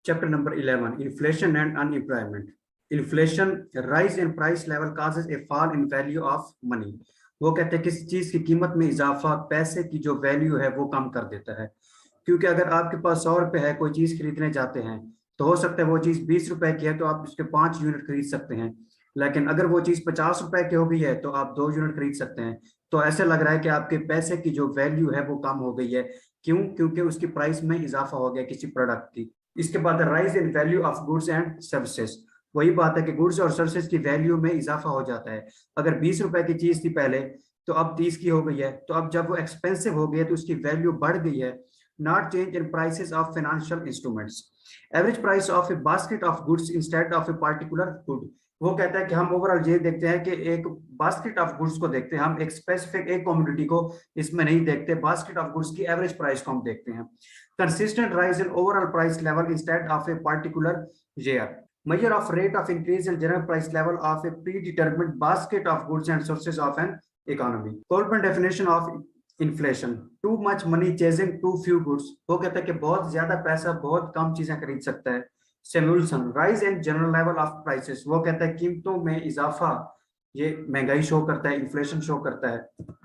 Chapter number 11, Inflation and Unemployment. Inflation, rise in price level causes a fall in value of money. वो कहते हैं किसी चीज की कीमत में इजाफा पैसे की जो वैल्यू है वो कम कर देता है। क्योंकि अगर आपके पास 100 रुपए है, कोई चीज खरीदने जाते हैं तो हो सकता है वो चीज 20 रुपए की है तो आप उसके 5 यूनिट खरीद सकते हैं, लेकिन अगर वो चीज 50 रुपए की हो गई है तो आप 2 यूनिट खरीद सकते हैं। तो ऐसे लग रहा है कि आपके पैसे की जो वैल्यू है वो कम हो गई है। क्यों? क्योंकि उसकी प्राइस में इजाफा हो गया किसी प्रोडक्ट की। इसके बाद rise in value of goods and services. वही बात है कि गुड्स और सर्विसेज की वैल्यू में इजाफा हो जाता है। अगर 20 रुपए की चीज थी पहले तो अब 30 की हो गई है, तो अब जब वो एक्सपेंसिव हो गई है तो उसकी वैल्यू बढ़ गई है। Not change in prices of financial instruments. Average price of A basket of goods instead of a particular good. वो कहता है कि हम ओवरऑल ये देखते हैं कि एक बास्केट ऑफ गुड्स को देखते हैं, हम एक स्पेसिफिक एक कमोडिटी को इसमें नहीं देखते, बास्केट ऑफ गुड्स की एवरेज प्राइस को हम देखते हैं। Consistent rise in overall price level instead of a particular year. Measure of rate of increase in general price level of a predetermined basket of goods and sources of an economy. Goldman definition of inflation: too much money chasing too few goods. वो कहता है कि बहुत ज्यादा पैसा बहुत कम चीजें खरीद सकता है। Solution: rise in general level of prices. वो कहता है कीमतों में इजाफा ये महंगाई शो करता है, इन्फ्लेशन शो करता है।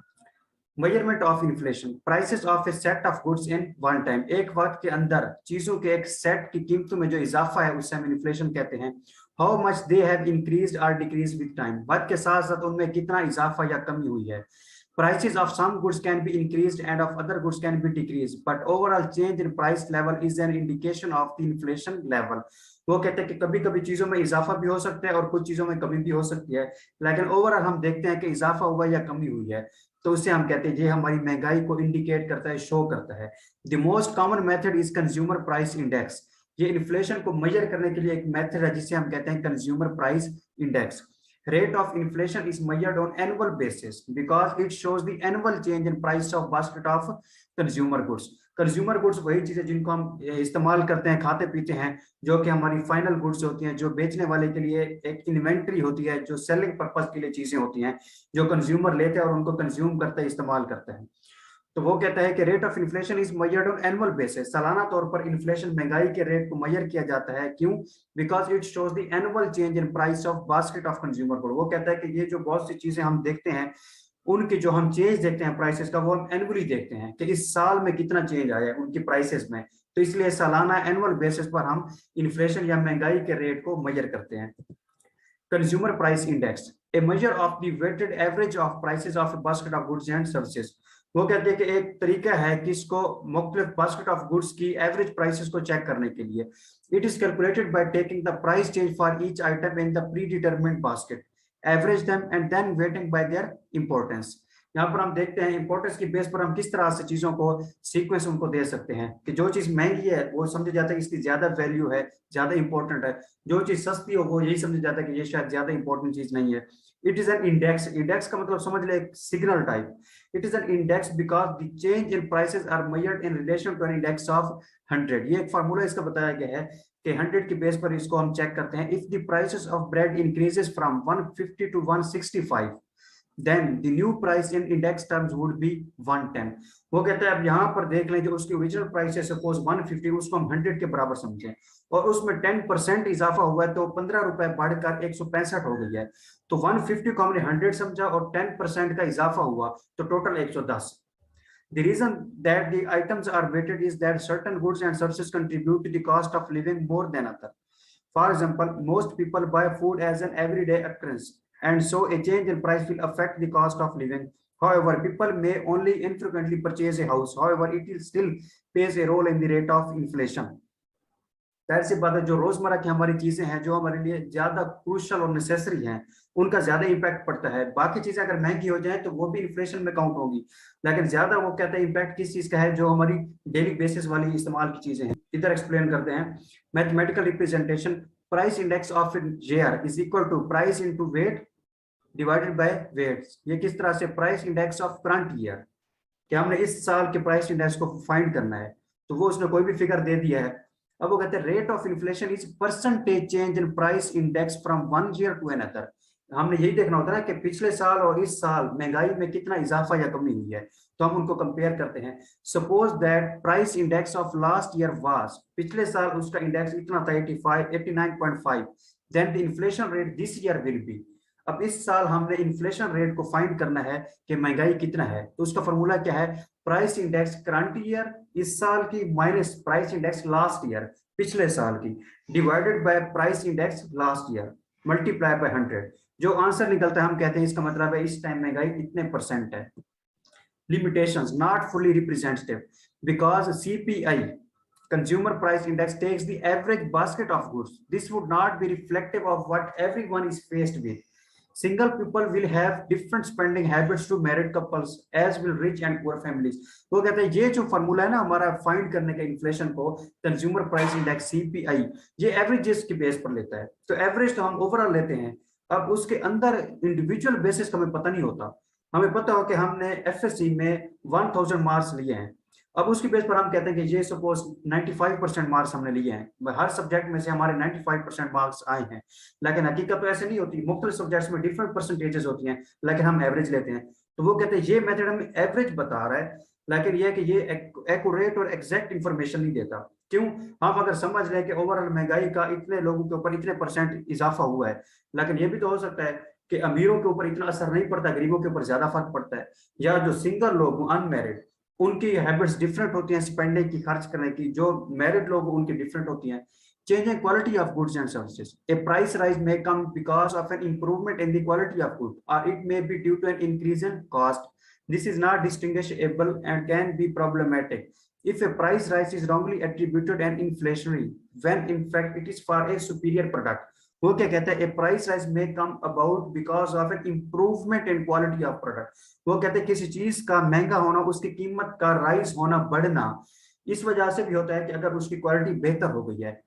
Measurement of inflation: prices of A set of goods in one time. एक वक्त के अंदर चीजों के एक सेट की कीमतों में जो इजाफा है उसे हम इन्फ्लेशन कहते हैं। How much they have increased और डिक्रीज विद टाइम। वक्त के साथ साथ उनमें कितना इजाफा या कमी हुई है। Prices of some goods can be increased and of other goods can be decreased, but overall change in price level is an indication of the inflation level. वो कहते हैं कि कभी कभी चीजों में इजाफा भी हो सकता है और कुछ चीजों में कमी भी हो सकती है, लेकिन ओवरऑल हम देखते हैं कि इजाफा हुआ या कमी हुई है, तो उसे हम कहते हैं ये हमारी महंगाई को इंडिकेट करता है, शो करता है। The most common method is consumer price index. ये इन्फ्लेशन को मेजर करने के लिए एक मेथड है जिसे हम कहते हैं consumer price index. Rate of inflation is measured on annual basis because it shows the annual change in price of basket of consumer goods. Consumer goods वही चीजें जिनको हम इस्तेमाल करते हैं, खाते पीते हैं, जो कि हमारी फाइनल गुड्स होती हैं, जो बेचने वाले के लिए एक इन्वेंट्री होती है, जो सेलिंग पर्पस के लिए चीजें होती हैं, जो कंज्यूमर लेते हैं और उनको कंज्यूम करते हैं, इस्तेमाल करते हैं। तो वो कहता है कि rate of inflation is measured on annual basis. सालाना तौर पर इन्फ्लेशन महंगाई के रेट को मेजर किया जाता है। क्यों? Because it shows the annual change in price of basket of consumer good. वो कहता है कि ये जो बहुत सी चीजें हम देखते हैं उनकी जो हम चेंज देखते हैं प्राइसेस का, वो हम एनुअली देखते हैं कि इस साल में कितना चेंज आया है उनकी प्राइसेस में। तो इसलिए सालाना एनुअल बेसिस पर हम इन्फ्लेशन या महंगाई के रेट को मेजर करते हैं। Consumer price index, a measure of the weighted average of prices of basket of goods and services. वो कहते हैं कि एक तरीका है कि इसको मुख्तलिफ बास्केट ऑफ गुड्स की एवरेज प्राइसेस को चेक करने के लिए। It is calculated by taking the price change for each item in the pre determined basket, average them and then waiting bye their importance. यहाँ पर हम देखते हैं इंपॉर्टेंस की बेस पर हम किस तरह से चीजों को सीक्वेंस उनको दे सकते हैं कि जो चीज महंगी है वो समझा जाता है कि इसकी ज्यादा वैल्यू है, ज्यादा इंपॉर्टेंट है। जो चीज सस्ती हो वो यही समझा जाता है कि ये शायद ज्यादा इंपॉर्टेंट चीज नहीं है। It is an index. Index का मतलब समझ ले एक signal type. It is an index because the change in prices are measured in relation to an index of 100। ये एक फार्मूला इसका बताया गया है कि 100 की बेस पर इसको हम चेक करते हैं। If the prices of bread increases from 150 to 165, then the new price in index terms would be 110। वो कहता है अब यहाँ पर देख लें जो उसकी ओरिजिनल प्राइस है सपोज 150, उसको हम 100 के बराबर समझें और उसमें 10% इजाफा हुआ है तो 15 रुपए बढ़कर 165 हो गई है। तो 150 को हमने 100 समझा और 10% का इजाफा हुआ तो total 110। The reason that the items are weighted is that certain goods and services contribute to the cost of living more than other. For example, most people buy food as an everyday occurrence, and so a change in price will affect the cost of living. However, people may only infrequently purchase a house. However, it still plays a role in the rate of inflation. जाहिर सी बात है जो रोजमर्रा की हमारी चीजें हैं जो हमारे लिए ज्यादा क्रूशल और नेसेसरी हैं उनका ज्यादा इंपैक्ट पड़ता है। बाकी चीजें अगर महंगी हो जाए तो वो भी इन्फ्लेशन में काउंट होगी, लेकिन ज्यादा वो कहते हैं इंपैक्ट किस चीज का है, जो हमारी डेली बेसिस वाली इस्तेमाल की चीजें हैं। इधर एक्सप्लेन करते हैं। Mathematical representation, price index of year is equal to price into weight divided by weights. ये किस तरह से price index of current year, कि हमने इस साल के प्राइस इंडेक्स को फाइंड करना है तो वो उसने कोई भी फिगर दे दिया है। अब वो कहते हैं rate of inflation is percentage change in price index from one year to another. हमने यही देखना होता है कि पिछले साल और इस साल महंगाई में कितना इजाफा या कमी हुई है। तो हम उनको कंपेयर करते हैं। Suppose that price index of last year was, पिछले साल उसका इंडेक्स इतना था 89.5, then the inflation rate this year will be. अब इस साल हमने इन्फ्लेशन रेट को फाइंड करना है कि महंगाई कितना है, तो उसका फॉर्मूला क्या है, प्राइस इंडेक्स करंट ईयर इस साल की minus price index last year पिछले साल की, divided by price index last year multiply by 100। जो आंसर निकलता है हम कहते हैं इसका मतलब है इस टाइम महंगाई इतने परसेंट है। Limitations not fully representative because CPI, consumer price index, takes the average basket of goods. This would not be reflective of what everyone is faced with. Single people will have different spending habits to married couples as will rich and poor families. वो कहते हैं ये जो formula है ना हमारा find करने का इन्फ्लेशन को, कंज्यूमर प्राइस इंडेक्स सीपीआई, ये एवरेजेस के बेस पर लेता है। तो एवरेज तो हम ओवरऑल लेते हैं, अब उसके अंदर इंडिविजुअल बेसिस का हमें पता नहीं होता। हमें पता हो कि हमने एफएससी में 1000 मार्क्स लिए हैं, अब उसकी बेस पर हम कहते हैं कि ये सपोज 95% मार्क्स हमने लिए हैं, हर सब्जेक्ट में से हमारे 95% मार्क्स आए हैं, लेकिन हकीकत तो ऐसे नहीं होती, मुख्तलिफ सब्जेक्ट्स में डिफरेंट परसेंटेजेस होती हैं, लेकिन हम एवरेज लेते हैं। तो वो कहते हैं ये मेथड हमें एवरेज बता रहा है, लेकिन ये है कि ये एक्यूरेट और एग्जैक्ट इंफॉर्मेशन नहीं देता। क्यों? हम अगर समझ रहे हैं कि ओवरऑल महंगाई का इतने लोगों के ऊपर इतने परसेंट इजाफा हुआ है, लेकिन ये भी तो हो सकता है कि अमीरों के ऊपर इतना असर नहीं पड़ता, गरीबों के ऊपर ज्यादा फर्क पड़ता है, या जो सिंगल लोग अनमैरिड उनकी हैबिट्स डिफरेंट होती हैं स्पेंडिंग की, खर्च करने की, जो मैरिड लोग उनकी डिफरेंट होती हैं। Changing quality of goods and services. A price rise may come because of an improvement in the quality of good, or it may be due to an increase in cost. This is not distinguishable and can be problematic if a price rise is wrongly attributed and inflationary, when in fact it is for a superior product. वो क्या कहता है, ए price rise may come about because of an improvement in quality of product. वो कहते हैं किसी चीज का महंगा होना, उसकी कीमत का राइज होना, बढ़ना, इस वजह से भी होता है कि अगर उसकी क्वालिटी बेहतर हो गई है,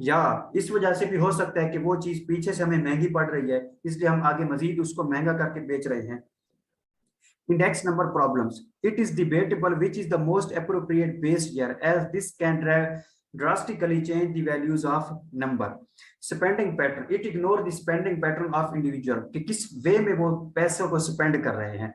या इस वजह से भी हो सकता है कि वो चीज पीछे से हमें महंगी पड़ रही है, इसलिए हम आगे मजीद उसको महंगा करके बेच रहे हैं। Index number problems. It is debatable which is the most appropriate base year, as this can drastically change the values of number. Spending pattern. It ignores the spending pattern of individual, कि किस वे में वो पैसों को spend कर रहे हैं।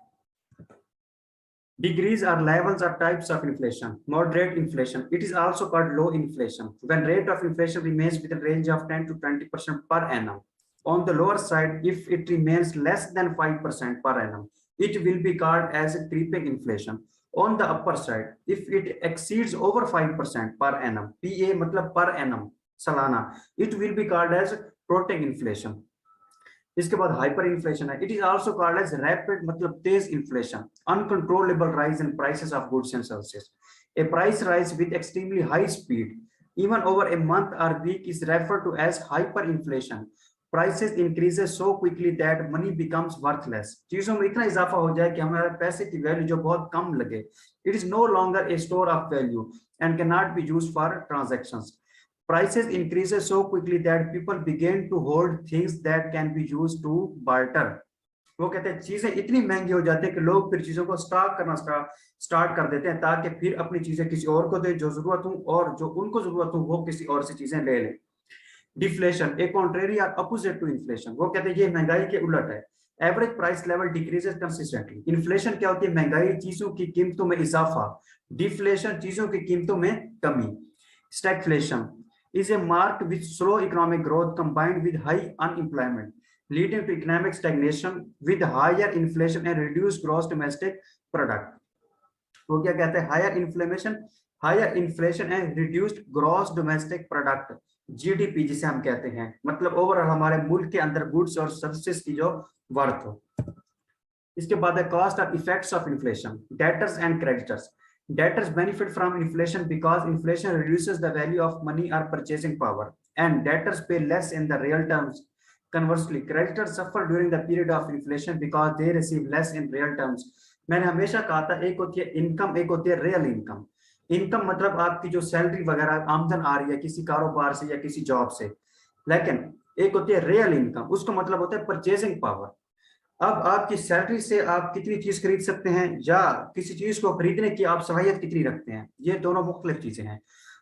Degrees or levels or types of inflation. Moderate inflation. It is also called low inflation, when rate of inflation remains within range of 10 to 20% per annum. On the lower side, if it remains less than 5% per annum, it will be called as creeping inflation. On the upper side, if it exceeds over 5% per annum, PA मतलब per annum, सालाना, it will be called as floating inflation. इसके बाद hyper inflation है, it is also called as rapid मतलब तेज inflation, uncontrollable rise in prices of goods and services. A price rise with extremely high speed even over a month और week is referred to as hyper inflation. Prices increases so quickly that money becomes worthless. चीजों में इतना इजाफा हो जाए कि हमारे पैसे की वैल्यू जो बहुत कम लगे। It is no longer a store of value and can not be used for transactions. Prices increases so quickly that people begin to hold things that can be used to barter. वो कहते हैं चीजें इतनी महंगी हो जाती है कि लोग फिर चीजों को स्टॉक करना स्टार्ट कर देते हैं, ताकि फिर अपनी चीजें किसी और को दे जो जरूरत हो, और जो उनको जरूरत हो वो किसी और से चीजें ले लें। डिफ्लेशन, ए कॉन्ट्रेरी और अपोजिट टू इन्फ्लेशन। वो कहते हैं ये महंगाई के उलट है। Average price level decreases consistently. Inflation क्या होती है? महंगाई, चीजों की कीमतों में इजाफा। डिफ्लेशन, चीजों की कीमतों में कमी। Stagflation is a mark with slow economic growth combined with high unemployment, leading to economic stagnation with higher inflation and reduced gross domestic product. वो क्या कहते हैं? higher inflation and reduced gross domestic product, GDP जिसे हम कहते हैं, मतलब overall हमारे मुल्क के अंदर गुड्स और सर्विसेज की जो वर्थ हो। इसके बाद है कॉस्ट और effects of inflation, debtors and creditors. Debtors benefit from inflation because inflation reduces the value of money or purchasing power, and debtors pay less in the real terms. Conversely, creditors suffer during the period of inflation because they receive less in real terms. मैंने हमेशा कहा था एक होती है income, एक होती है रियल इनकम। इनकम मतलब आपकी जो सैलरी वगैरह आमदन आ रही है किसी कारोबार से या किसी जॉब से, लेकिन एक होती है रियल इनकम, उसका मतलब होता है परचेजिंग पावर। अब आपकी सैलरी से आप कितनी चीज खरीद सकते हैं, या किसी चीज को खरीदने की आप सलाहियत कितनी रखते हैं, ये दोनों मुख्तलिफ चीजें हैं।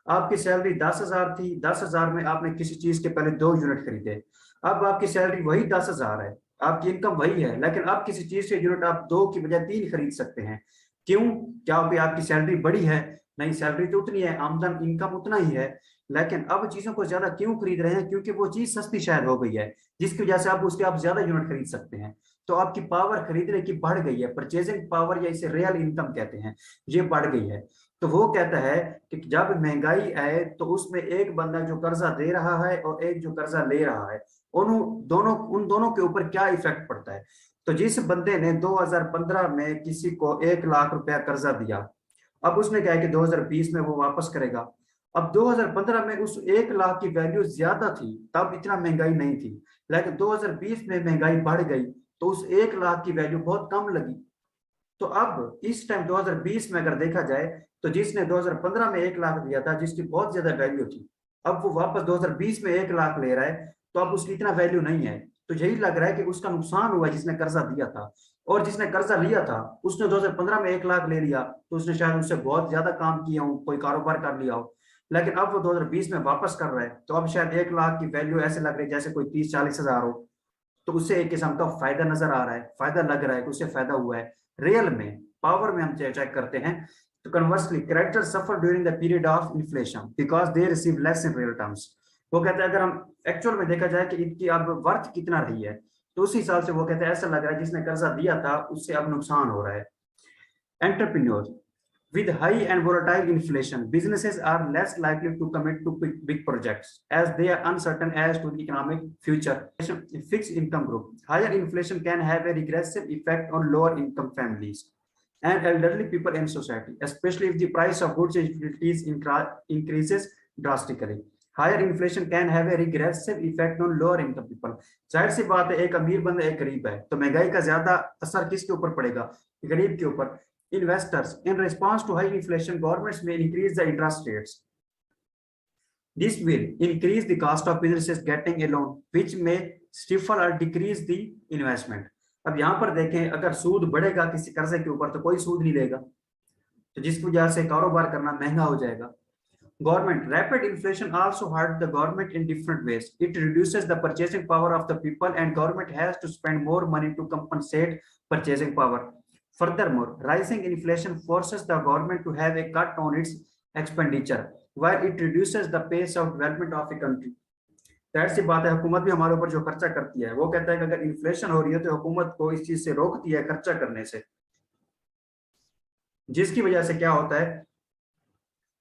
आपकी सैलरी 10,000 थी, 10,000 में आपने किसी चीज के पहले 2 यूनिट खरीदे, अब आपकी सैलरी वही 10,000 है, आपकी इनकम वही है, लेकिन अब किसी चीज से यूनिट आप 2 की बजाय 3 खरीद सकते हैं। क्यों? क्या अभी आपकी सैलरी बढ़ी है? नहीं, सैलरी तो उतनी है, आमदन इनकम उतना ही है, लेकिन अब चीजों को ज्यादा क्यों खरीद रहे हैं? क्योंकि वो चीज सस्ती शायद हो गई है, जिसकी वजह से आप उसके आप ज्यादा यूनिट खरीद सकते हैं। तो आपकी पावर खरीदने की बढ़ गई है, परचेजिंग पावर, या इसे रियल इनकम कहते हैं, ये बढ़ गई है। तो वो कहता है कि जब महंगाई आए तो उसमें एक बंदा जो कर्जा दे रहा है और एक जो कर्जा ले रहा है, उन दोनों के ऊपर क्या इफेक्ट पड़ता है। तो जिस बंदे ने 2015 में किसी को 1 लाख रुपया कर्जा दिया, अब उसने क्या है कि 2020 में वो वापस करेगा। अब 2015 में उस 1 लाख की वैल्यू ज्यादा थी, तब इतना महंगाई नहीं थी, लेकिन 2020 में महंगाई बढ़ गई तो उस 1 लाख की वैल्यू बहुत कम लगी। तो अब इस टाइम 2020 में अगर देखा जाए तो जिसने 2015 में 1 लाख दिया था, जिसकी बहुत ज्यादा वैल्यू थी, अब वो वापस 2020 में 1 लाख ले रहा है, तो अब उसकी इतना वैल्यू नहीं है। तो यही लग रहा है कि उसका नुकसान हुआ है जिसने कर्जा दिया था। और जिसने कर्जा लिया था उसने 2015 में 1 लाख ले लिया, तो उसने शायद उससे बहुत ज्यादा काम किया हो, कोई कारोबार कर लिया हो, लेकिन अब वो 2020 में वापस कर रहा है, तो अब शायद 1 लाख की वैल्यू ऐसे लग रही है जैसे कोई 30-40 हजार हो। तो उससे एक किस्म का फायदा नजर आ रहा है, फायदा लग रहा है कि उससे फायदा हुआ है। रियल में पावर में हम चेक करते हैं, तो conversely character suffer during the period of inflation because they receive less in real terms. वो कहते हैं अगर हम एक्चुअल में देखा जाए कि इनकी अब वर्थ कितना रही है, तो उस हिसाब से वो कहते हैं ऐसा लग रहा है जिसने कर्जा दिया था उससे अब नुकसान हो रहा है। Entrepreneur, with high and volatile inflation, businesses are less likely to commit to big projects as they are uncertain as to the economic future. Fixed income group. Higher inflation can have a regressive effect on lower income families and elderly people in society, especially if the price of goods and utilities increases drastically. Higher inflation can have a regressive effect on lower income people. जाहिर सी बात है, एक अमीर बंदा एक गरीब है, तो महंगाई का ज्यादा असर किसके ऊपर पड़ेगा? गरीब के ऊपर। Investors, in response to high inflation, governments may increase the interest rates. This will increase the cost of businesses getting a loan, which may stifle or decrease the investment. अब यहाँ पर देखें, अगर सूद बढ़ेगा किसी कर्जे के ऊपर तो कोई सूद नहीं देगा, तो जिसकी वजह से कारोबार करना महंगा हो जाएगा। Government, rapid inflation also hurt the government in different ways. It reduces the purchasing power of the people, and government has to spend more money to compensate purchasing power. Furthermore, rising inflation forces the government to have a cut on its expenditure, while it reduces the pace of development of a country. जाहिर सी बात है, हुकूमत भी हमारे ऊपर जो खर्चा करती है, वो कहता है कि अगर इन्फ्लेशन हो रही है तो हुकूमत को इस चीज से रोकती है खर्चा करने से, जिसकी वजह से क्या होता है,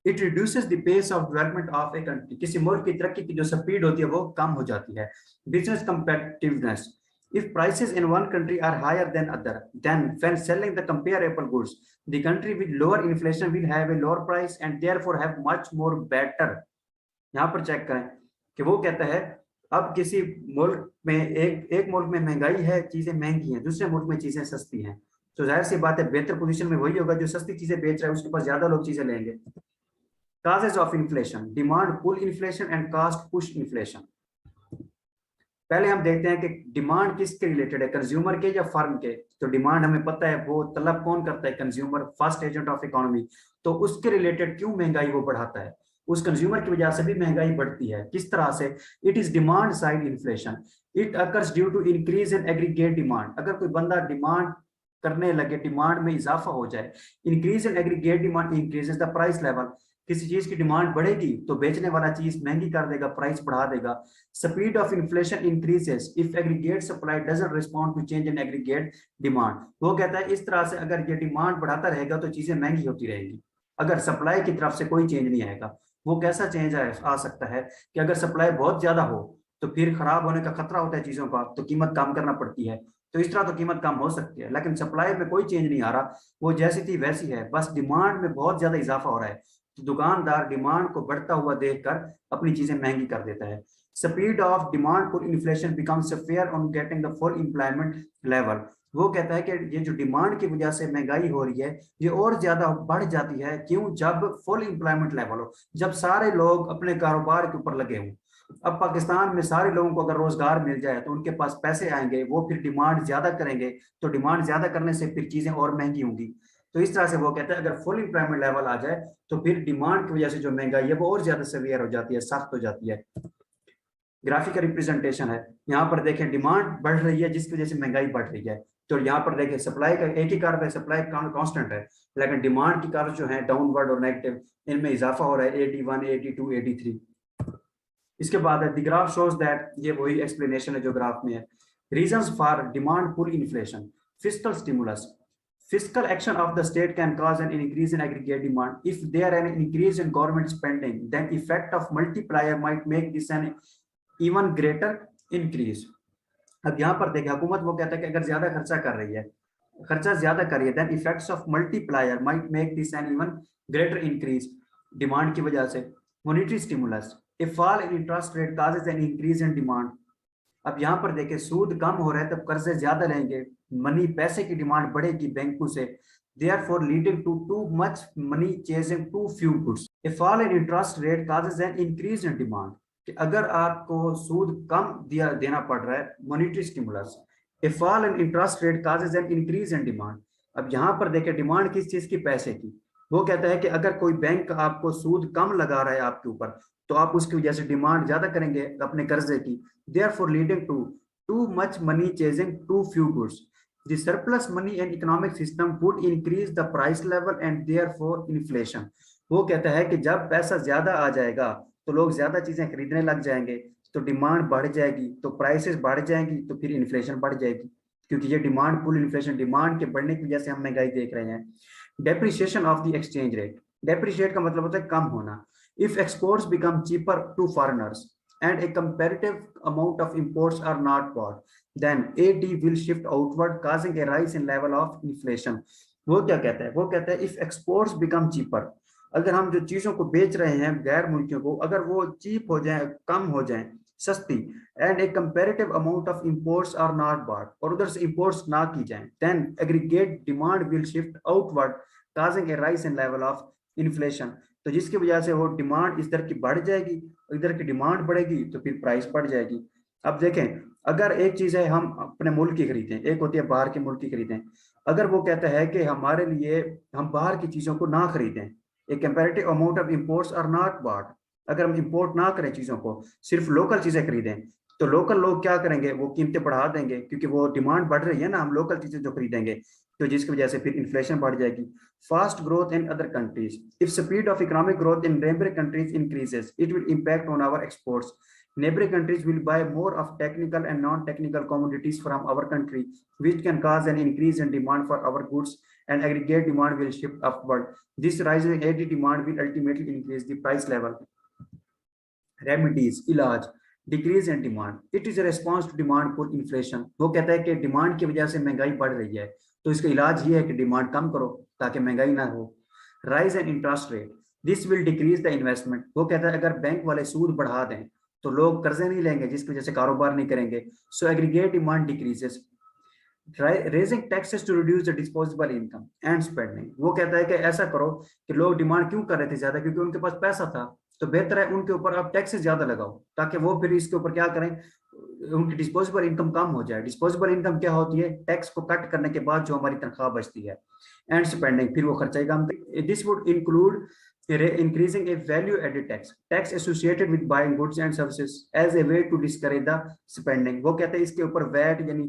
it reduces the pace of development of a country. किसी मुल्क की तरक्की की जो स्पीड होती है वो कम हो जाती है। Business competitiveness, if prices in one country are higher than other, then when selling the comparable goods, the country with lower inflation will have a lower price and therefore have much more better। यहाँ पर check करें कि वो कहता है, अब किसी मुल्क में एक मुल्क में महंगाई है, चीजें महंगी हैं, दूसरे मुल्क में चीजें सस्ती हैं, तो जाहिर सी बात है बेहतर पोजीशन में वही होगा जो सस्ती चीजें बेच रहा है, उसके पास ज्यादा लोग चीजें लेंगे। Causes of inflation, demand pull inflation and cost push inflation। पहले हम देखते हैं कि डिमांड किसके रिलेटेड है, कंज्यूमर के या फर्म के। तो डिमांड हमें पता है वो तलब कौन करता है, consumer, first agent of economy. तो उसके रिलेटेड क्यों महंगाई वो बढ़ाता है, उस कंज्यूमर की वजह से भी महंगाई बढ़ती है। किस तरह से? It is demand side inflation, it occurs due to increase in aggregate demand. अगर कोई बंदा डिमांड करने लगे, डिमांड में इजाफा हो जाए, increase in aggregate demand increases the price level. किसी चीज की डिमांड बढ़ेगी तो बेचने वाला चीज महंगी कर देगा, प्राइस बढ़ा देगा। Speed of inflation increases if aggregate supply doesn't respond to change in aggregate demand. वो कहता है इस तरह से अगर ये डिमांड बढ़ाता रहेगा तो चीजें महंगी होती रहेंगी, अगर सप्लाई की तरफ से कोई चेंज नहीं आएगा। वो कैसा चेंज आ सकता है कि अगर सप्लाई बहुत ज्यादा हो तो फिर खराब होने का खतरा होता है चीजों का, तो कीमत कम करना पड़ती है। तो इस तरह तो कीमत कम हो सकती है, लेकिन सप्लाई में कोई चेंज नहीं आ रहा, वो जैसी थी वैसी है, बस डिमांड में बहुत ज्यादा इजाफा हो रहा है। तो दुकानदार डिमांड को बढ़ता हुआ देखकर अपनी चीजें महंगी कर देता है। Speed of demand for inflation becomes fair on getting the full employment level. वो कहता है कि ये जो डिमांड की वजह से महंगाई हो रही है ये और ज्यादा बढ़ जाती है। क्यों? जब फुल एम्प्लॉयमेंट लेवल हो, जब सारे लोग अपने कारोबार के ऊपर लगे हों। अब पाकिस्तान में सारे लोगों को अगर रोजगार मिल जाए तो उनके पास पैसे आएंगे, वो फिर डिमांड ज्यादा करेंगे, तो डिमांड ज्यादा करने से फिर चीजें और महंगी होंगी। तो इस तरह से वो कहता है अगर फुल एम्प्लॉयमेंट लेवल आ जाए तो फिर डिमांड की वजह से जो महंगाई है वो और ज्यादा सेवियर हो जाती है, सख्त हो जाती है। ग्राफिक रिप्रेजेंटेशन है, यहाँ पर देखें डिमांड बढ़ रही है जिसकी वजह से महंगाई बढ़ रही है। तो यहाँ पर देखिए सप्लाई का एक ही कारव है, सप्लाई कांस्टेंट है, लेकिन डिमांड की कारव जो है डाउनवर्ड और नेगेटिव, इनमें इजाफा हो रहा है 81, 82, 83। इसके बाद है द ग्राफ शोज दैट, ये वही एक्सप्लेनेशन है जो ग्राफ में है। Reasons for demand pull inflation, fiscal stimulus, fiscal action of the state can cause an increase in aggregate demand. If there an increase in government spending, then effect of multiplier might make this an even greater increase. अब यहाँ पर देखिए हुकूमत वो कहता है कि अगर ज्यादा खर्चा कर रही है, खर्चा ज्यादा कर रही है, then effects of multiplier might make this an even greater increase, demand की वजह से। Monetary stimulus, a fall in interest rate causes an increase in demand. अब यहाँ पर देखें सूद कम हो रहा है तब कर्जे ज्यादा लेंगे, मनी पैसे की डिमांड बढ़ेगी बैंकों से, therefore leading to too much money chasing too few goods. A fall in interest rate causes an increase in demand. कि अगर आपको सूद कम देना पड़ रहा है, monetary stimulus, A fall in interest rate causes an increase in demand. अब यहाँ पर देखें डिमांड किस चीज की, पैसे की। वो कहता है कि अगर कोई बैंक आपको सूद कम लगा रहा है आपके ऊपर, तो आप उसकी वजह से डिमांड ज्यादा करेंगे अपने कर्जे की, therefore leading to too much money chasing too few goods. The surplus money and economic system would increase the price level and therefore inflation. वो कहता है कि जब पैसा ज्यादा आ जाएगा तो लोग ज्यादा चीजें खरीदने लग जाएंगे, तो डिमांड बढ़ जाएगी, तो प्राइसेस बढ़ जाएंगी, तो फिर इन्फ्लेशन बढ़ जाएगी, क्योंकि ये डिमांड पुल इन्फ्लेशन, डिमांड के बढ़ने की वजह से हम महंगाई देख रहे हैं। Depreciation of the exchange rate, depreciate का मतलब होता है कम होना। If exports become cheaper to foreigners and a comparative amount of imports are not bought, then AD will shift outward, causing a rise in level of inflation. वो क्या कहता है, वो कहता है if exports become cheaper, अगर हम जो चीजों को बेच रहे हैं गैर मुल्कियों को, अगर वो चीप हो जाए, कम हो जाए, सस्ती, and a comparative amount of imports are not bought, और उधर से इंपोर्ट्स ना की जाए, then aggregate demand will shift outward, causing a rise in level of inflation. तो जिसकी वजह से वो डिमांड इस तरह की बढ़ जाएगी, इधर की डिमांड बढ़ेगी तो फिर प्राइस बढ़ जाएगी। अब देखें, अगर एक चीज है हम अपने मुल्क की खरीदें, एक होती है बाहर के मुल्क की खरीदें, अगर वो कहता है कि हमारे लिए हम बाहर की चीजों को ना खरीदें, एक comparative amount of imports are not bought, अगर हम इंपोर्ट ना करें चीजों को, सिर्फ लोकल चीजें खरीदें, तो लोकल लोग क्या करेंगे, वो कीमतें बढ़ा देंगे, क्योंकि वो डिमांड बढ़ रही है ना, हम लोकल चीजें जो खरीदेंगे, तो जिसकी वजह से फिर इन्फ्लेशन बढ़ जाएगी। Fast growth in other countries, if speed of economic growth in neighbouring countries increases, it will impact on our exports. Neighboring countries will buy more of technical and non-technical commodities from our country, which can cause an increase in demand for our goods, and aggregate demand will shift upward. This rising AD demand will ultimately increase the price level. Remedies, इलाज, decrease in demand, it is a response to demand pull inflation. वो कहता है कि demand की वजह से महंगाई बढ़ रही है, तो इसका इलाज ये है कि डिमांड कम करो ताकि महंगाई ना हो। Rise and interest rate, this will decrease the investment. वो कहता है अगर बैंक वाले सूद बढ़ा दें तो लोग कर्जे नहीं लेंगे, जिसकी वजह से कारोबार नहीं करेंगे, so aggregate demand decreases. Raising taxes to reduce the disposable income and spending, वो कहता है कि ऐसा करो कि लोग डिमांड क्यों कर रहे थे ज्यादा, क्योंकि उनके पास पैसा था, तो बेहतर है उनके ऊपर आप टैक्सेस ज्यादा लगाओ, ताकि वो फिर इसके ऊपर क्या करें, उनकी डिस्पोजेबल इनकम कम हो जाए। डिस्पोजेबल इनकम क्या होती है, टैक्स को कट करने के बाद जो हमारी तनख्वाह बचती है, एंड स्पेंडिंग, फिर वो खर्चा ही कम। This would include increasing a value added tax associated with buying goods and services as a way to discourage the spending. वो कहते हैं इसके ऊपर वैट यानी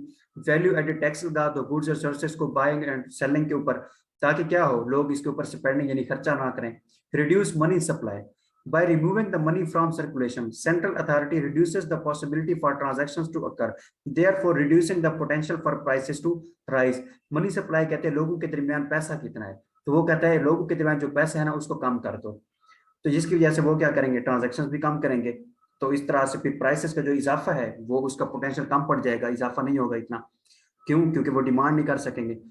वैल्यू एडेड टैक्स लगा दो गुड्स और सर्विसेज को बाइंग एंड सेलिंग के ऊपर, ताकि क्या हो, लोग इसके ऊपर स्पेंडिंग यानी खर्चा ना करें। Reduce money supply, by removing the money from circulation, central authority reduces the possibility for transactions to occur, therefore reducing the potential for prices to rise. Money supply कहते हैं लोगों के दरमियान पैसा कितना है, तो वो कहता है लोगों के दरमियान जो पैसा है ना उसको कम कर दो, तो जिसकी वजह से वो क्या करेंगे, ट्रांजैक्शंस भी कम करेंगे, तो इस तरह से फिर प्राइसेस का जो इजाफा है वो उसका पोटेंशियल कम पड़ जाएगा, इजाफा नहीं होगा इतना। क्यों? क्योंकि वो डिमांड नहीं कर सकेंगे।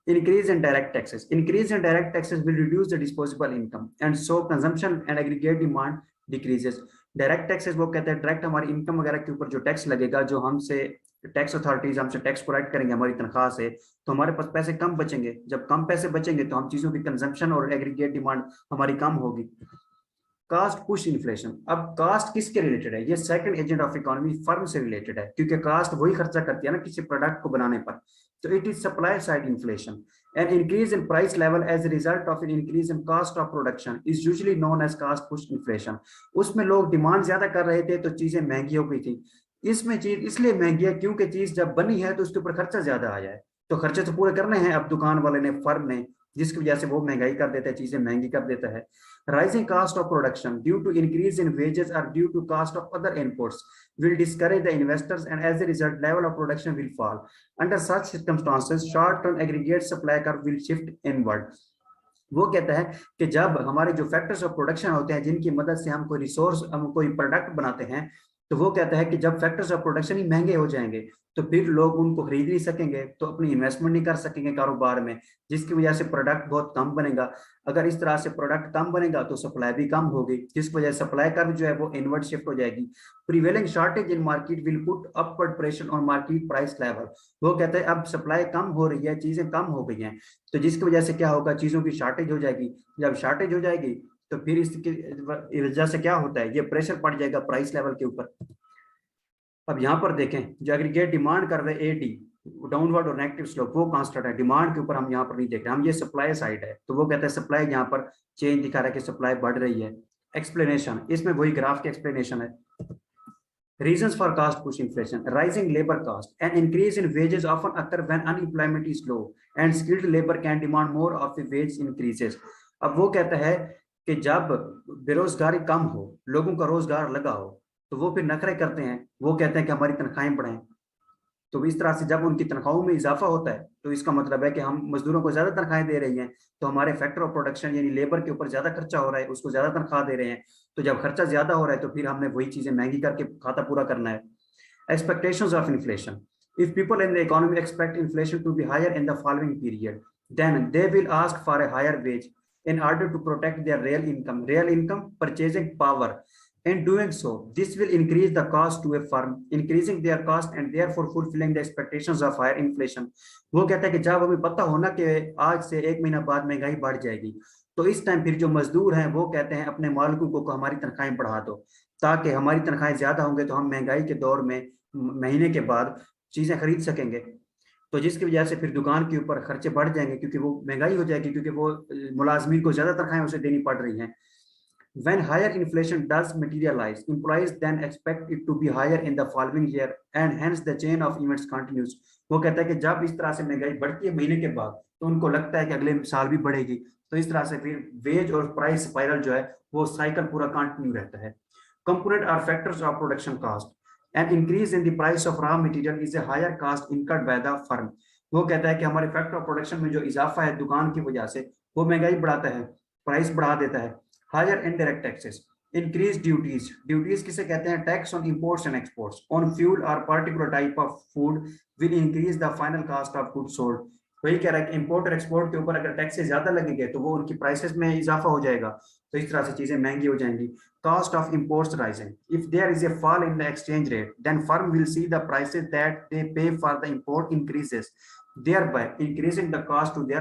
Increase in direct taxes. Increase in direct taxes will reduce the disposable income and so consumption and aggregate demand decreases. Direct taxes वो कहते हैं डायरेक्ट हमारी इनकम वगैरह के ऊपर जो टैक्स लगेगा, जो हमसे टैक्स अथॉरिटीज हमसे टैक्स कलेक्ट करेंगे हमारी तनख्वाह से, तो हमारे पास पैसे कम बचेंगे। जब कम पैसे बचेंगे तो हम चीजों की कंजम्पशन और एग्रीगेट डिमांड हमारी कम होगी। कास्ट पुश इन्फ्लेशन, अब कास्ट किसके रिलेटेड है, ये second agent of economy firm से रिलेटेड है, क्योंकि कास्ट वही खर्चा करती है ना किसी प्रोडक्ट को बनाने पर, तो it is supply side inflation. An increase in price level as a result of an increase in cost of production is usually known as cost push inflation. उसमें लोग डिमांड ज्यादा कर रहे थे तो चीजें महंगी हो गई थी। इसमें चीज इसलिए महंगी है क्योंकि चीज जब बनी है तो उसके ऊपर खर्चा ज्यादा आया है, तो खर्चे तो पूरे करने हैं अब दुकान वाले ने, फर्म ने, जिसकी वजह से वो महंगाई कर देता है, चीजें महंगी कर देता है। Rising cost of production due to increase in wages और due to cost of other inputs will discourage the investors and as a result level of production will fall. Under such circumstances short term aggregate supply curve will shift inward. वो कहता है कि जब हमारे जो factors of production होते हैं जिनकी मदद से हम कोई रिसोर्स, हम कोई प्रोडक्ट बनाते हैं, तो वो कहता है कि जब फैक्टर्स ऑफ प्रोडक्शन ही महंगे हो जाएंगे तो फिर लोग उनको खरीद नहीं सकेंगे, तो अपनी इन्वेस्टमेंट नहीं कर सकेंगे कारोबार में, जिसकी वजह से प्रोडक्ट बहुत कम बनेगा। अगर इस तरह से प्रोडक्ट कम बनेगा तो सप्लाई भी कम होगी, जिस वजह से सप्लाई कर्व जो है वो इनवर्ड शिफ्ट हो जाएगी। Prevailing shortage in market will put upward pressure on market price level. वो कहते हैं अब सप्लाई कम हो रही है, चीजें कम हो गई हैं, तो जिसकी वजह से क्या होगा, चीजों की शॉर्टेज हो जाएगी। जब शॉर्टेज हो जाएगी तो फिर इसकी वजह से क्या होता है, ये प्रेशर पड़ जाएगा प्राइस लेवल के ऊपर। अब यहाँ पर देखें, जो एग्रीगेट डिमांड कर रहे एडी डाउनवर्ड और नेगेटिव स्लोप, वो कांस्टेंट है, डिमांड के ऊपर हम यहाँ पर नहीं देख रहे, हम ये सप्लाई साइड है, तो वो कहते हैं सप्लाई यहाँ पर चेंज दिखा रहा है कि सप्लाई बढ़ रही है। एक्सप्लेनेशन, इसमें वही ग्राफ की एक्सप्लेनेशन है। Reasons for cost push inflation: rising labor cost. An increase in wages often occur when unemployment is low and skilled labor can demand more of the wage increases. अब वो कहता है कि जब बेरोजगारी कम हो, लोगों का रोजगार लगा हो, तो वो फिर नखरे करते हैं, वो कहते हैं कि हमारी तनख्वाहें बढ़ाएं। तो इस तरह से जब उनकी तनख्वाहों में इजाफा होता है तो इसका मतलब है कि हम मजदूरों को ज्यादा तनख्वाहें दे रही हैं, तो हमारे फैक्टर ऑफ प्रोडक्शन यानी लेबर के ऊपर ज्यादा खर्चा हो रहा है, उसको ज्यादा तनख्वाह दे रहे हैं। तो जब खर्चा ज्यादा हो रहा है तो फिर हमने वही चीजें महंगी करके खाता पूरा करना है। Expectations of inflation: if people in the economy expect inflation to be higher in the following period, then they will ask for a higher wage in order to protect their real income purchasing power. In doing so, this will increase the cost to a firm, increasing their cost and therefore fulfilling the expectations of higher inflation. वो कहता है कि जब हमें पता होना कि आज से एक महीना बाद महंगाई बढ़ जाएगी, तो इस टाइम फिर जो मजदूर हैं वो कहते हैं अपने मालिकों को हमारी तनख्वाहें बढ़ा दो, ताकि हमारी तनख्वाहें ज्यादा होंगे तो हम महंगाई के दौर में महीने के बाद चीजें खरीद सकेंगे। तो जिसकी वजह से फिर दुकान के ऊपर खर्चे बढ़ जाएंगे क्योंकि वो महंगाई हो जाएगी, क्योंकि वो मुलाजमीन को ज्यादा तनख्वाहें उसे देनी पड़ रही हैं। When higher inflation does materialize, employees then expect it to be higher in the following year and hence the chain of events continues. वो कहता है कि जब इस तरह से महंगाई बढ़ती है महीने के बाद तो उनको लगता है कि अगले साल भी बढ़ेगी, तो इस तरह से फिर वेज और प्राइस स्पाइरल जो है वो साइकिल पूरा कंटिन्यू रहता है। Component or factors of production cost. An increase in the price of raw material is a higher cost incurred by the firm. वो कहता है कि हमारे फैक्टर ऑफ प्रोडक्शन में जो इजाफा है दुकान की वजह से वो महंगाई बढ़ाता है, प्राइस बढ़ा देता है। Higher indirect taxes, increase duties, duties किसे कहते हैं, tax on imports and exports on fuel और particular type of food will increase the final cost of good sold. वही कह रहा है कि इंपोर्ट और एक्सपोर्ट के ऊपर अगर टैक्सेस ज्यादा लगेंगे तो वो उनकी प्राइसेस में इजाफा हो जाएगा, तो इस तरह से चीजें महंगी हो जाएंगी। Cost of imports rising. If there is a fall in the exchange rate, then firm will see the prices that they pay for the import increases, thereby increasing the cost to their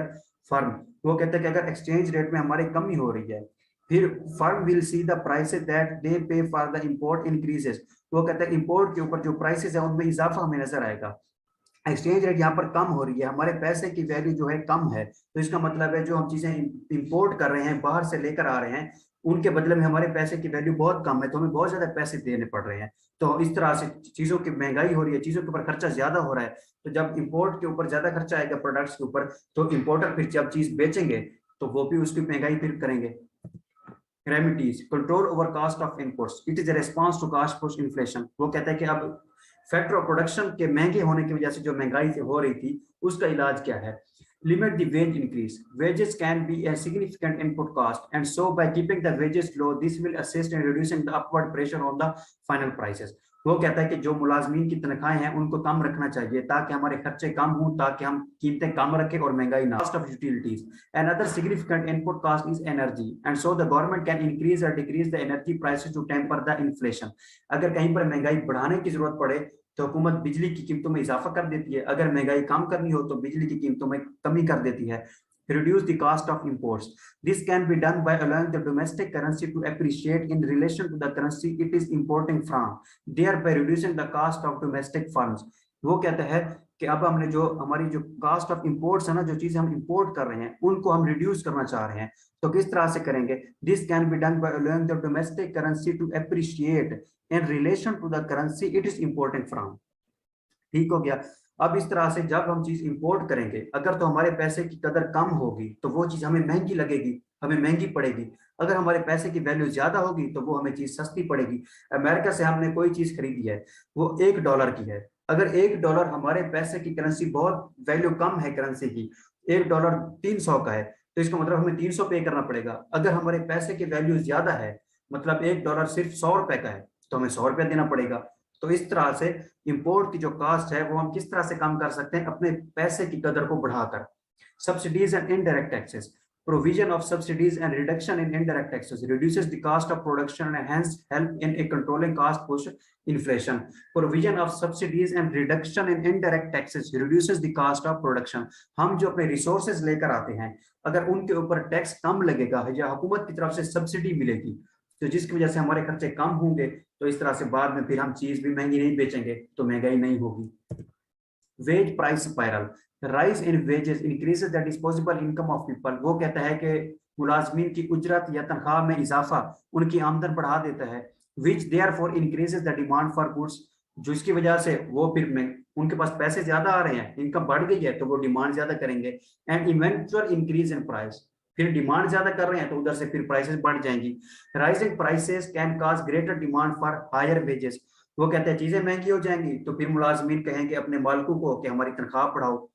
firm. वो कहते हैं कि अगर exchange rate में हमारी कमी हो रही है, फिर firm will see the prices that they पे फॉर द इंपोर्ट इंक्रीजेस। वो कहते हैं इंपोर्ट के ऊपर जो प्राइसेस है उनमें इजाफा हमें नजर आएगा। एक्सचेंज रेट यहाँ पर कम हो रही है, हमारे पैसे की वैल्यू जो है कम है, तो इसका मतलब है जो हम चीजें इंपोर्ट कर रहे हैं, बाहर से लेकर आ रहे हैं, उनके बदले में हमारे पैसे की वैल्यू बहुत कम है, तो हमें बहुत ज्यादा पैसे देने पड़ रहे हैं। तो इस तरह से चीजों की महंगाई हो रही है, चीजों के ऊपर खर्चा ज्यादा हो रहा है, तो जब इंपोर्ट के ऊपर ज्यादा खर्चा आएगा प्रोडक्ट्स के ऊपर, तो इंपोर्टर फिर जब चीज बेचेंगे तो वो भी उसकी महंगाई फिर करेंगे। Remedies, control over cost of inputs, it is a response to cost push inflation. वो कहता है कि अब फैक्टर ऑफ प्रोडक्शन के महंगे होने की वजह से जो महंगाई हो रही थी उसका इलाज क्या है। Limit the wage increase. Wages can be a significant input cost, and so by keeping the wages low, this will assist in reducing the upward pressure on the final prices. वो कहता है कि जो मुलाजमीन की तनख्वाहें हैं उनको कम रखना चाहिए ताकि हमारे खर्चे कम हों, ताकि हम कीमतें कम रखें और महंगाई ना। Cost of utilities. Another significant input cost is energy, and so the government can increase or decrease the energy prices to temper the inflation. अगर कहीं पर महंगाई बढ़ाने की जरूरत पड़े तो हुकूमत बिजली की कीमतों में इजाफा कर देती है, अगर महंगाई कम करनी हो तो बिजली की कीमतों में कमी कर देती है। Reduce the cost of imports. This can be done by allowing the domestic currency to appreciate in relation to the currency it is importing from, thereby reducing the cost of domestic firms. वो कहता है कि अब हमने जो हमारी जो cast of imports है ना, जो चीजें हम इंपोर्ट कर रहे हैं उनको हम रिड्यूस करना चाह रहे हैं, तो किस तरह से करेंगे। This can be done by allowing the domestic currency to appreciate in relation to the currency it is importing from. ठीक हो गया। अब इस तरह से जब हम चीज इंपोर्ट करेंगे, अगर तो हमारे पैसे की कदर कम होगी तो वो चीज हमें महंगी लगेगी, हमें महंगी पड़ेगी। अगर हमारे पैसे की वैल्यू ज्यादा होगी तो वो हमें चीज सस्ती पड़ेगी। अमेरिका से हमने कोई चीज खरीदी है, वो $1 की है। अगर $1 हमारे पैसे की करेंसी बहुत वैल्यू कम है करेंसी की, $1 300 का है, तो इसका मतलब हमें 300 पे करना पड़ेगा। अगर हमारे पैसे की वैल्यू ज्यादा है, मतलब $1 सिर्फ ₹100 का है, तो हमें ₹100 देना पड़ेगा। तो इस तरह से इंपोर्ट की जो कास्ट है वो हम किस तरह से कम कर सकते हैं, अपने पैसे की कदर को बढ़ाकर। Subsidies and indirect taxes, provision of subsidies and reduction in indirect taxes reduces the cost of production and hence help in a controlling cost push inflation. Provision of subsidies and reduction in indirect taxes reduces the cost of production. हम जो अपने resources लेकर आते हैं, अगर उनके ऊपर tax कम लगेगा या हुकूमत की तरफ से सब्सिडी मिलेगी, तो जिसकी वजह से हमारे खर्चे कम होंगे, तो इस तरह से बाद में फिर हम चीज भी महंगी नहीं बेचेंगे, तो महंगाई नहीं होगी। Wage price spiral, rise in wages increases the disposable income of people. वो कहता है कि मुलाजमीन की उजरत या तनख्वाह में इजाफा उनकी आमदन बढ़ा देता है, which therefore increases the demand for goods, जो इसकी वजह से वो फिर उनके पास पैसे ज्यादा आ रहे हैं, इनकम बढ़ गई है, तो वो डिमांड ज्यादा करेंगे। And eventual increase in price, फिर डिमांड ज्यादा कर रहे हैं तो उधर से फिर प्राइसेस बढ़ जाएंगी। Rising prices can cause greater demand for higher wages. वो कहते हैं चीजें महंगी हो जाएंगी तो फिर मुलाजमीन कहेंगे अपने मालिकों को कि हमारी तनख्वाह बढ़ाओ।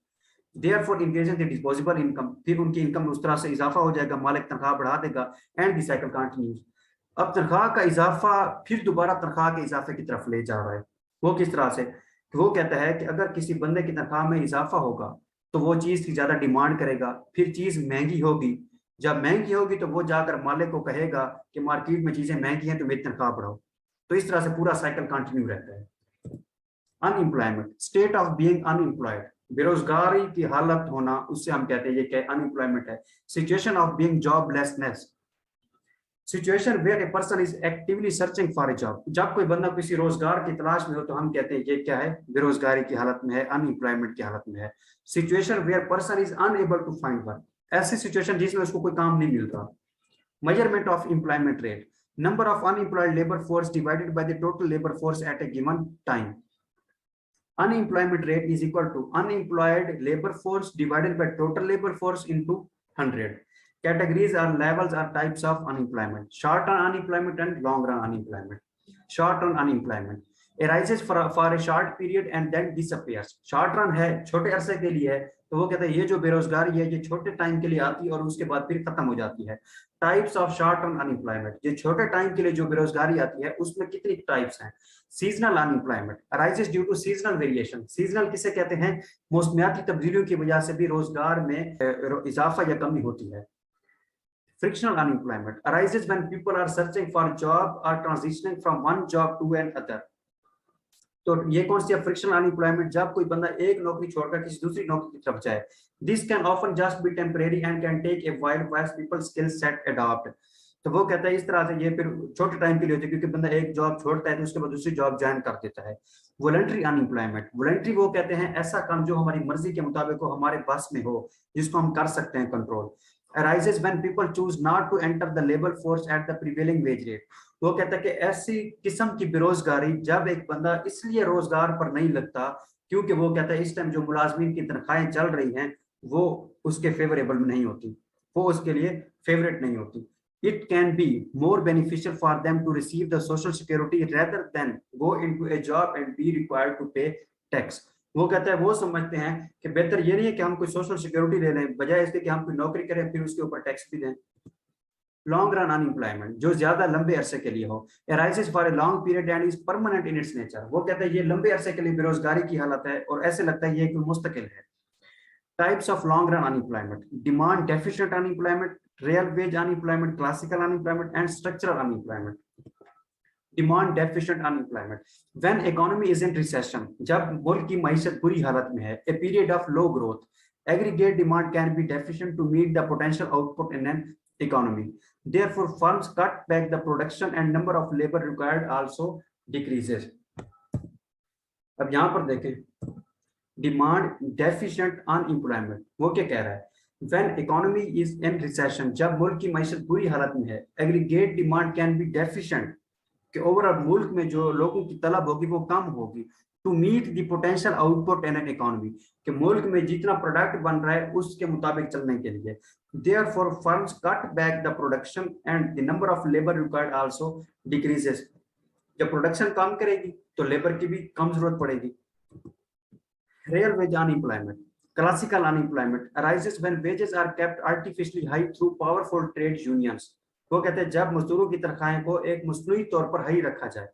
Therefore increasing the disposable income, फिर उनकी इनकम में उस तरह से इजाफा हो जाएगा, मालिक तनख्वाह बढ़ा देगा। एंड द साइकिल कंटिन्यूज, अब तनख्वाह का इजाफा फिर दोबारा तनख्वाह के इजाफे की तरफ ले जा रहा है। वो किस तरह से, वो कहता है कि अगर किसी बंदे की तनख्वाह में इजाफा होगा तो वो चीज की ज्यादा डिमांड करेगा, फिर चीज महंगी होगी। जब महंगी होगी तो वो जाकर मालिक को कहेगा कि मार्केट में चीजें महंगी हैं तो मेरी तनख्वाह बढ़ाओ। तो इस तरह से पूरा साइकिल कंटिन्यू रहता है। Unemployment, state of being unemployed, बेरोजगारी की हालत होना, उससे हम कहते हैं ये क्या अनएम्प्लॉयमेंट है। Situation of being joblessness, situation where a person is actively searching for a job, जब कोई बंदा किसी रोजगार की तलाश में हो तो हम कहते हैं ये क्या है, बेरोजगारी की हालत में है, अनएम्प्लॉयमेंट की हालत में है। Situation where person is unable to find work, ऐसी सिचुएशन जिसमें उसको कोई काम नहीं मिल रहा। Measurement of employment rate, number of unemployed labor force divided by the total labor force at a given time. Unemployment rate is equal to unemployed labor force divided by total labor force into 100. Categories are levels or types of unemployment: short run unemployment and long run unemployment. Short run unemployment arises for a short period and then disappears. Short run है, छोटे अरसे के लिए है, तो वो कहते हैं ये जो बेरोजगारी है ये छोटे टाइम के लिए आती है और उसके बाद फिर खत्म हो जाती है। Types of short term unemployment, ये छोटे टाइम के लिए जो बेरोजगारी आती है उसमें कितनी टाइप्स हैं। Seasonal unemployment arises due to seasonal variation, seasonal किसे कहते हैं, मौसमियाती तब्दीलियों की वजह से भी रोजगार में इजाफा या कमी होती है। Frictional unemployment arises when people are searching for job और transitioning from one job to another. तो ये कौन सी है फ्रिक्शनल अनएम्प्लॉयमेंट, जब कोई बंदा एक नौकरी छोड़कर किसी दूसरी नौकरी की तरफ जाए। This can often just be temporary and can take a while while people skill set adopt. तो वो कहता है इस तरह से ये फिर छोटे टाइम के लिए होती है, क्योंकि बंदा एक जॉब छोड़ता है तो उसके बाद दूसरी जॉब ज्वाइन कर देता है। वॉलंटरी अनएम्प्लॉयमेंट, वॉलंटरी वो कहते हैं ऐसा काम जो हमारी मर्जी के मुताबिक हो, हमारे बस में हो, जिसको हम कर सकते हैं control. arises when people choose not to enter the labor force at the prevailing wage rate। वो कहता है कि ऐसी किस्म की बेरोजगारी जब एक बंदा इसलिए रोजगार पर नहीं लगता क्योंकि वो कहता है इस टाइम जो मुलाजमीन की तनख्वाहें चल रही हैं वो उसके फेवरेबल नहीं होती, वो उसके लिए फेवरेट नहीं होती। It can be more beneficial for them to receive the social security rather than go into a job and be required to pay tax। वो कहता है वो समझते हैं कि बेहतर ये नहीं है कि हम कोई सोशल सिक्योरिटी ले लें बजाय इसके कि हम कोई नौकरी करें फिर उसके ऊपर टैक्स भी दें। लॉन्ग रन अनएम्प्लॉयमेंट, जो ज्यादा लंबे अरसे के लिए हो, arises for a long period and is permanent in its nature। वो कहते हैं ये लंबे अरसे के लिए बेरोजगारी की हालत है और ऐसे लगता है ये कि मुस्तकिल है। Types of long run unemployment, demand deficient unemployment, real wage unemployment, classical unemployment and structural unemployment. Demand deficient unemployment, when economy is in recession, जब मुल्क की मईशत बुरी हालत में है। A period of low growth, aggregate demand can be deficient to meet the potential output in an economy, therefore firms cut back the production and number of labor required also decreases। अब यहां पर देखें demand deficient unemployment, वो क्या कह रहा है, when economy is in recession, जब मुल्क की मईशत बुरी हालत में है। Aggregate demand can be deficient, कि ओवरऑल मुल्क में जो लोगों की तलब होगी वो कम होगी, to meet the potential output in an economy, कि मुल्क में जितना प्रोडक्ट बन रहा है उसके मुताबिक चलने के लिए। Therefore firms cut back the production and the number of labour required also decreases. जब प्रोडक्शन कम करेगी तो लेबर की भी कम जरूरत पड़ेगी। Real wage unemployment, classical unemployment arises when wages are kept artificially high through powerful trade unions। वो कहते हैं जब मजदूरों की तनख्वाहें को एक मसनूई तौर पर हाई रखा जाए।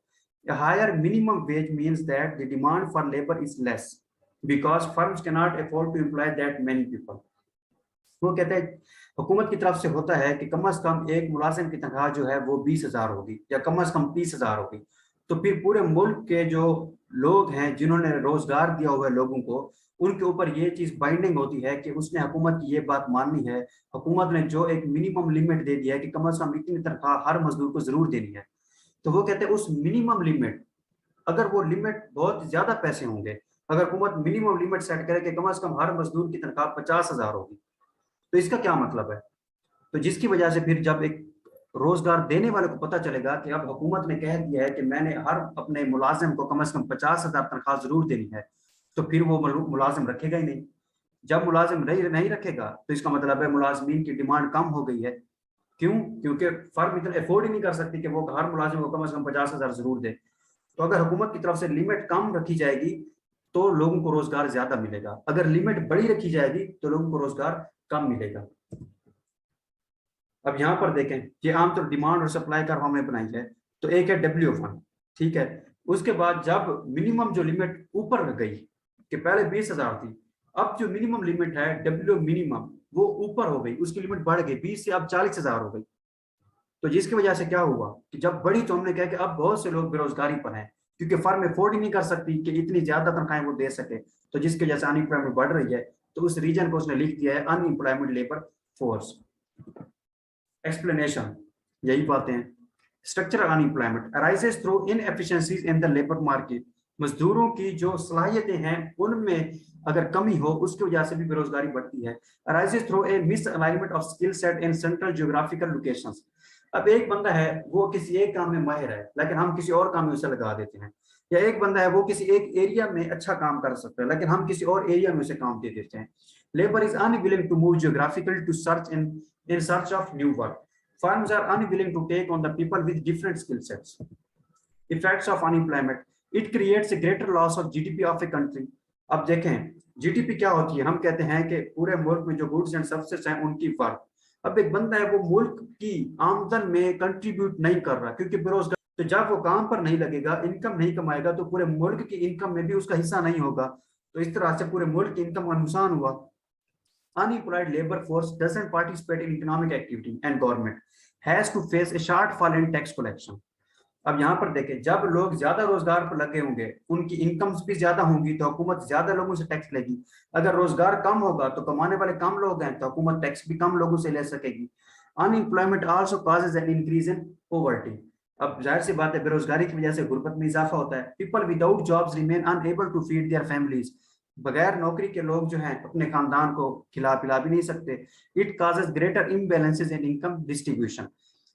A higher minimum wage means that the demand for labor is less because firms cannot afford to employ that many people। वो कहते हैं हुकूमत की तरफ से होता है कि कम से कम एक मुलाजिम की तनख्वाह जो है वो 20,000 होगी या कम से कम 30,000 होगी। तो फिर पूरे मुल्क के जो लोग हैं जिन्होंने रोजगार दिया हुआ है लोगों को, उनके ऊपर ये चीज बाइंडिंग होती है कि उसने हुकूमत की ये बात माननी है। हुकूमत ने जो एक मिनिमम लिमिट दे दिया है कि कम से कम इतनी तनख्वाह हर मजदूर को जरूर देनी है। तो वो कहते हैं उस मिनिमम लिमिट, अगर वो लिमिट बहुत ज्यादा पैसे होंगे, अगर हुकूमत मिनिमम लिमिट सेट करे कि कम से कम हर मजदूर की तनख्वाह 50,000 होगी, तो इसका क्या मतलब है? तो जिसकी वजह से फिर जब एक रोजगार देने वाले को पता चलेगा कि अब हुकूमत ने कह दिया है कि मैंने हर अपने मुलाजिम को कम से कम 50,000 तनख्वाह जरूर देनी है, तो फिर वो मुलाजिम रखेगा ही नहीं। जब मुलाजिम नहीं रखेगा तो इसका मतलब है मुलाजमीन की डिमांड कम हो गई है। क्यों? क्योंकि फर्म इतना अफोर्ड ही नहीं कर सकती कि वो हर मुलाजिम को कम से कम 50,000 जरूर दे। तो अगर हुकूमत की तरफ से लिमिट कम रखी जाएगी तो लोगों को रोजगार ज्यादा मिलेगा, अगर लिमिट बड़ी रखी जाएगी तो लोगों को रोजगार कम मिलेगा। अब यहाँ पर देखें कि आमतौर डिमांड और सप्लाई कर्व हमने बनाई है, तो एक है W1, ठीक है। उसके बाद जब मिनिमम जो लिमिट ऊपर गई कि पहले 20,000 थी, अब जो मिनिमम लिमिट है W मिनिमम वो ऊपर हो गई, उसकी लिमिट बढ़ गई 20 से अब 40,000 हो गई। तो जिसकी वजह से क्या हुआ कि जब बढ़ी तो हमने कहा कि अब बहुत से लोग बेरोजगारी पर हैं, क्योंकि फर्म अफोर्ड ही नहीं कर सकती कि इतनी ज्यादा तनख्वाहें वो दे सके। तो जिसकी वजह से अनएम्प्लॉयमेंट बढ़ रही है, तो उस रीजन को उसने लिख दिया है अनएम्प्लॉयमेंट लेबर फोर्स। एक्सप्लेनेशन यही बातें हैं। Structural unemployment arises through inefficiencies in the labour market, मजदूरों की जो सलाहियतें हैं उनमें अगर कमी हो उसकी वजह से भी बेरोजगारी बढ़ती है। Arises through a misalignment of skill set in central geographical locations. अब एक बंदा है वो किसी एक काम में माहिर है लेकिन हम किसी और काम में उसे लगा देते हैं, या एक बंदा है वो किसी एक एरिया में अच्छा काम कर सकता है लेकिन हम किसी और एरिया में उसे काम दे देते हैं। Labour is unwilling to move geographical to search in search of new work. Firms are unwilling to take on the people with different skill sets. Effects of unemployment. It creates a greater loss of GDP of a country. अब देखें GDP क्या होती है, हम कहते हैं कि पूरे मुल्क में जो गुड्स एंड सर्विसेज हैं उनकी वर्थ। अब एक बंदा है वो मुल्क की आमदन में कंट्रीब्यूट नहीं कर रहा क्योंकि बेरोजगार, तो जब वो काम पर नहीं लगेगा, इनकम नहीं कमाएगा, तो पूरे मुल्क की इनकम में भी उसका हिस्सा नहीं होगा। तो इस तरह से पूरे मुल्क की इनकम का नुकसान हुआ। Unemployed labor force doesn't participate in economic activity and government has to face a shortfall in tax collection। अब यहाँ पर देखें जब लोग ज्यादा रोजगार पर लगे होंगे उनकी इनकम्स भी ज्यादा होंगी तो हुकूमत ज्यादा लोगों से टैक्स लेगी। अगर रोजगार कम होगा तो कमाने वाले कम लोग हैं तो हुकूमत टैक्स भी कम लोगों से ले सकेगी। Unemployment also causes an increase in poverty. अब जाहिर सी बात है बेरोजगारी की वजह से गुर्बत में इजाफा होता है। People without jobs remain unable to feed their families. बगैर नौकरी के लोग जो हैं अपने खानदान को खिला पिला भी नहीं सकते। It causes greater imbalances in income distribution.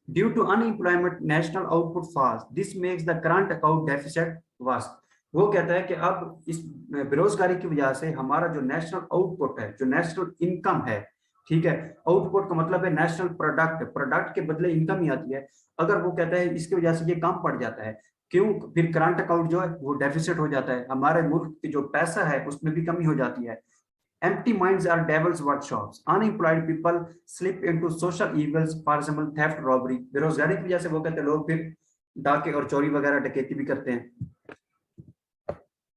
Due to unemployment national output falls, this makes the current account deficit worst. वो कहता है कि अब इस बेरोजगारी की वजह से हमारा जो नेशनल आउटपुट है, जो नेशनल इनकम है, ठीक है, आउटपुट का मतलब है नेशनल प्रोडक्ट, प्रोडक्ट के बदले इनकम ही आती है। अगर वो कहता है इसकी वजह से ये कम पड़ जाता है, क्यों? फिर करंट अकाउंट जो है वो डेफिसिट हो जाता है, हमारे मुल्क की जो पैसा है उसमें भी कमी हो जाती है। Empty minds are devil's workshops. Unemployed people slip into social evils, for example theft, robbery। बेरोजगारी की वजह से वो कहते हैं लोग फिर डाके और चोरी वगैरह डकैती भी करते हैं।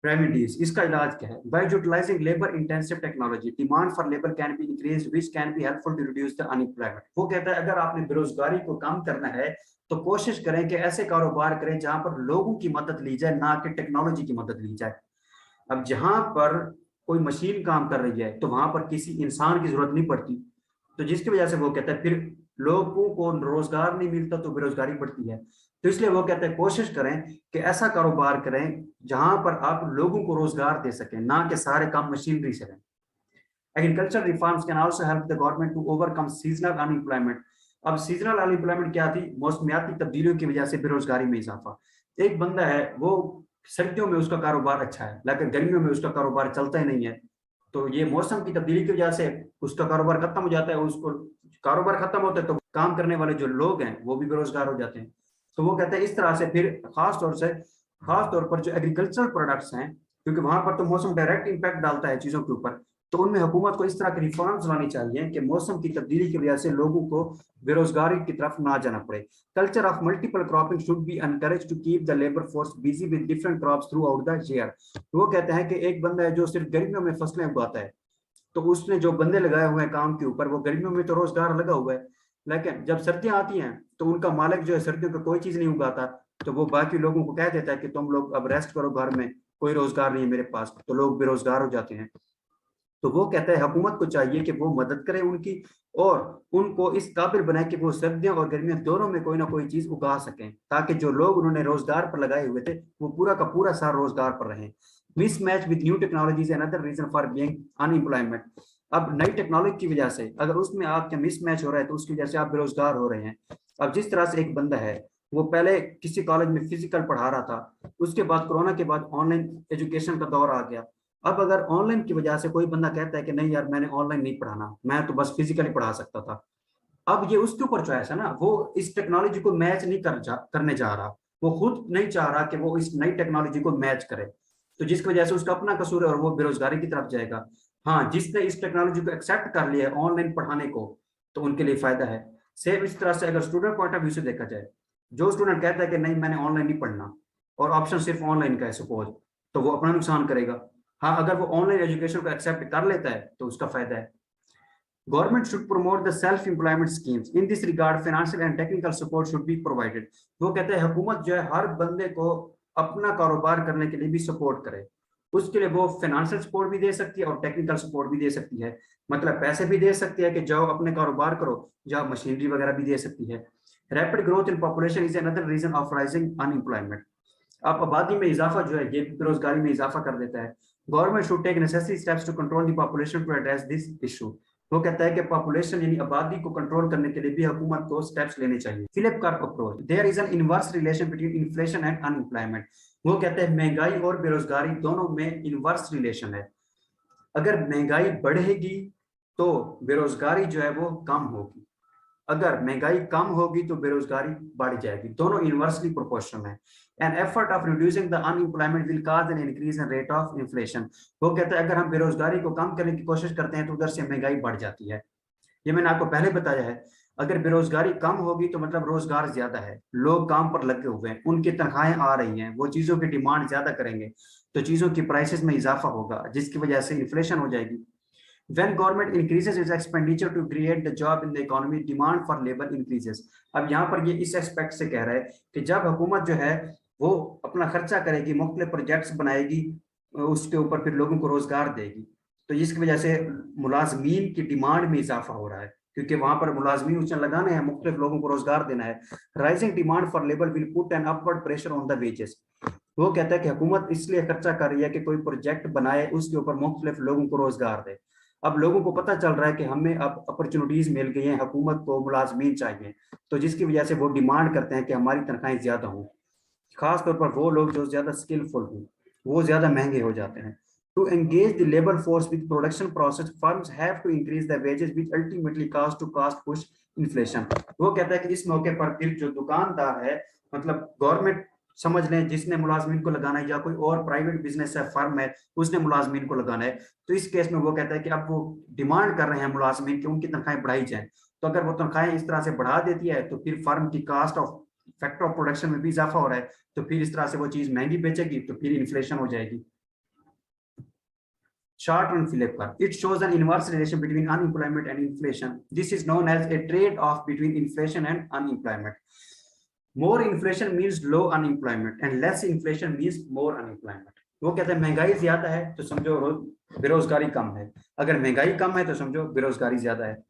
रेमेडीज, इसका इलाज क्या है? By utilizing labor intensive technology, demand for labor can be increased, which can be helpful to reduce the unemployment। वो कहता है अगर आपने बेरोजगारी को कम करना है तो कोशिश करें कि ऐसे कारोबार करें जहां पर लोगों की मदद ली जाए, ना कि टेक्नोलॉजी की मदद ली जाए। अब जहां पर कोई मशीन काम कर रही है तो वहां पर किसी इंसान की जरूरत नहीं पड़ती, तो जिसकी वजह से वो कहता है फिर लोगों को रोजगार नहीं मिलता तो बेरोजगारी बढ़ती है। तो इसलिए वो कहते हैं कोशिश करें कि ऐसा कारोबार करें जहां पर आप लोगों को रोजगार दे सकें, ना कि सारे काम मशीनरी से करें। Agricultural reforms can also help the government to overcome seasonal unemployment। अब सीजनल अनएम्प्लॉयमेंट क्या थी? मौसमियाती तब्दीलियों की वजह से बेरोजगारी में इजाफा। एक बंदा है वो सर्दियों में उसका कारोबार अच्छा है, लेकिन गर्मियों में उसका कारोबार चलता ही नहीं है, तो ये मौसम की तब्दीली की वजह से उसका कारोबार खत्म हो जाता है। उसको कारोबार खत्म होता है तो काम करने वाले जो लोग हैं वो भी बेरोजगार हो जाते हैं। तो वो कहते हैं इस तरह से फिर खास तौर पर जो एग्रीकल्चरल प्रोडक्ट्स हैं, क्योंकि वहां पर तो मौसम डायरेक्ट इम्पैक्ट डालता है चीजों के ऊपर, तो उनमें हुकूमत को इस तरह की रिफॉर्म्स लानी चाहिए कि मौसम की तब्दीली की वजह से लोगों को बेरोजगारी की तरफ ना जाना पड़े। Culture of multiple cropping should be encourage to keep the labour force busy with different crops throughout the year. वो कहते हैं कि एक बंदा है जो सिर्फ गर्मियों में फसलें उगाता है, तो उसने जो बंदे लगाए हुए हैं काम के ऊपर, वो गर्मियों में तो रोजगार लगा हुआ है, लेकिन जब सर्दियां आती हैं तो उनका मालिक जो है सर्दियों में कोई चीज नहीं उगाता, तो वो बाकी लोगों को कह देता है कि तुम लोग अब रेस्ट करो घर में, कोई रोजगार नहीं है मेरे पास, तो लोग बेरोजगार हो जाते हैं। तो वो कहता है हुकूमत को चाहिए कि वो मदद करे उनकी, और उनको इस काबिल बनाए कि वो सर्दियों और गर्मियों दोनों में कोई ना कोई चीज उगा सकें, ताकि जो लोग उन्होंने रोजगार पर लगाए हुए थे वो पूरा का पूरा साल रोजगार पर रहें। Mismatch with new technologies another reason for being unemployment. अब नई टेक्नोलॉजी की वजह से अगर उसमें आपका मिसमैच हो रहा है तो उसकी वजह से आप बेरोजगार हो रहे हैं। अब जिस तरह से एक बंदा है वो पहले किसी कॉलेज में फिजिकल पढ़ा रहा था, उसके बाद कोरोना के बाद ऑनलाइन एजुकेशन का दौर आ गया। अब अगर ऑनलाइन की वजह से कोई बंदा कहता है कि नहीं यार मैंने ऑनलाइन नहीं पढ़ाना, मैं तो बस फिजिकली पढ़ा सकता था, अब ये उसके ऊपर चॉइस है ना, वो इस टेक्नोलॉजी को मैच नहीं करने जा रहा, वो खुद नहीं चाह रहा कि वो इस नई टेक्नोलॉजी को मैच करे, तो जिसकी वजह से उसका अपना कसूर है और वो बेरोजगारी की तरफ जाएगा। हाँ, जिसने इस टेक्नोलॉजी को एक्सेप्ट कर लिया है ऑनलाइन पढ़ाने को, तो उनके लिए फायदा है। सेम इस तरह से अगर स्टूडेंट पॉइंट ऑफ व्यू से देखा जाए, जो स्टूडेंट कहता है कि नहीं मैंने ऑनलाइन नहीं पढ़ना और ऑप्शन सिर्फ ऑनलाइन का है सपोज, तो वो अपना नुकसान करेगा। हाँ, अगर वो ऑनलाइन एजुकेशन को एक्सेप्ट कर लेता है तो उसका फायदा है। Government should promote the self employment schemes in this regard financial and technical support should be provided. वो कहते हैं हुकूमत जो है हर बंदे को अपना कारोबार करने के लिए भी सपोर्ट करे, उसके लिए वो फाइनेंशियल सपोर्ट भी दे सकती है और टेक्निकल सपोर्ट भी दे सकती है, मतलब पैसे भी दे सकती है कि जाओ अपने कारोबार करो, जाओ मशीनरी वगैरह भी दे सकती है। Rapid growth in population is another reason of rising unemployment. अब आबादी में इजाफा जो है ये बेरोजगारी में इजाफा कर देता है। Government should take necessary steps to control the population to address this issue. वो कहता है कि पॉपुलेशन यानी आबादी को कंट्रोल करने के लिए भी हुकूमत को स्टेप्स लेने चाहिए। Phillip curve approach, there is an inverse relation between inflation and unemployment. वो कहते हैं महंगाई और बेरोजगारी दोनों में इनवर्स रिलेशन है। अगर महंगाई बढ़ेगी तो बेरोजगारी जो है वो कम होगी, अगर महंगाई कम होगी तो बेरोजगारी बढ़ जाएगी, दोनों इनवर्सली प्रोपोर्शनल है। An effort of reducing the unemployment will cause an increase in rate of inflation. वो कहते हैं अगर हम बेरोजगारी को कम करने की कोशिश करते हैं तो उधर से महंगाई बढ़ जाती है। ये मैंने आपको पहले बताया है, अगर बेरोजगारी कम होगी तो मतलब रोजगार ज्यादा है, लोग काम पर लगे हुए हैं, उनकी तनख्वाहें आ रही हैं, वो चीजों की डिमांड ज्यादा करेंगे, तो चीजों की प्राइसेस में इजाफा होगा, जिसकी वजह से इन्फ्लेशन हो जाएगी। When government increases its expenditure to create the job in the economy, demand for labor increases। अब यहाँ पर ये इस एस्पेक्ट से कह रहा है कि जब हुकूमत जो है वो अपना खर्चा करेगी, मुख्तलिफ प्रोजेक्ट्स बनाएगी, उसके ऊपर फिर लोगों को रोजगार देगी, तो इसकी वजह से मुलाजमीन की डिमांड में इजाफा हो रहा है, क्योंकि वहां पर मुलाजमीन उसने लगाने हैं, मुख्तलिफ लोगों को रोजगार देना है। Rising demand for labour will put an upward pressure on the wages. वो कहता है कि हुकूमत इसलिए खर्चा कर रही है कि कोई प्रोजेक्ट बनाए, उसके ऊपर मुख्तलिफ लोगों को रोजगार दे। अब लोगों को पता चल रहा है कि हमें अब अपॉर्चुनिटीज मिल गई हैं, हुकूमत को मुलाजमीन चाहिए, तो जिसकी वजह से वो डिमांड करते हैं कि हमारी तनख्वाहें ज्यादा हों, खासतौर पर वो लोग जो ज्यादा स्किलफुल हों, वो ज्यादा महंगे हो जाते हैं। To engage the labour force with production process, firms have to increase the wages which ultimately cause to cost push inflation. वो कहता है कि इस मौके पर फिर जो दुकानदार है, मतलब गवर्नमेंट समझ लें जिसने मुलाजमीन को लगाना है, या कोई और प्राइवेट बिजनेस है, फर्म है, उसने मुलाजमीन को लगाना है, तो इस केस में वो कहता है कि अब वो डिमांड कर रहे हैं मुलाजमीन की उनकी तनख्वाहें बढ़ाई जाए, तो अगर वो तनख्वाहें इस तरह से बढ़ा देती है तो फिर फर्म की cost of factor of production में भी इजाफा हो रहा है, तो फिर इस तरह से वो चीज महंगी बेचेगी, तो फिर इन्फ्लेशन हो जाएगी। Short run Philip, it shows an inverse relation between unemployment and inflation. This is known as a trade-off between inflation and unemployment. More inflation means low unemployment and less inflation means more unemployment. वो कहते हैं महंगाई ज्यादा है तो समझो बेरोजगारी कम है, अगर महंगाई कम है तो समझो बेरोजगारी ज्यादा है।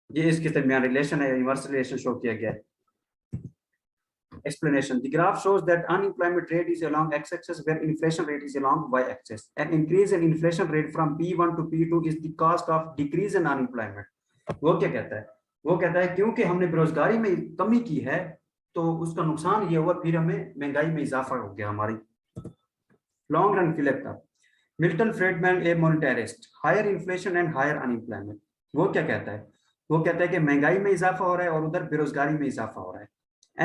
ये इसके दरमियान रिलेशन है, इनवर्स रिलेशन शो किया गया है। Explanation: the graph shows that unemployment rate is along x-axis where inflation rate is along y-axis. An increase in inflation rate from P1 to P2 is the cost of decrease in unemployment. वो क्या कहता है? वो कहता है क्योंकि हमने बेरोजगारी में कमी की है तो उसका नुकसान ये हुआ, फिर हमें महंगाई में इजाफा हो गया हमारी। Long run Philip curve, Milton Friedman a monetarist, higher inflation and higher unemployment. वो क्या कहता है? वो कहता है कि महंगाई में इजाफा हो रहा है और उधर बेरोजगारी में इजाफा हो रहा है।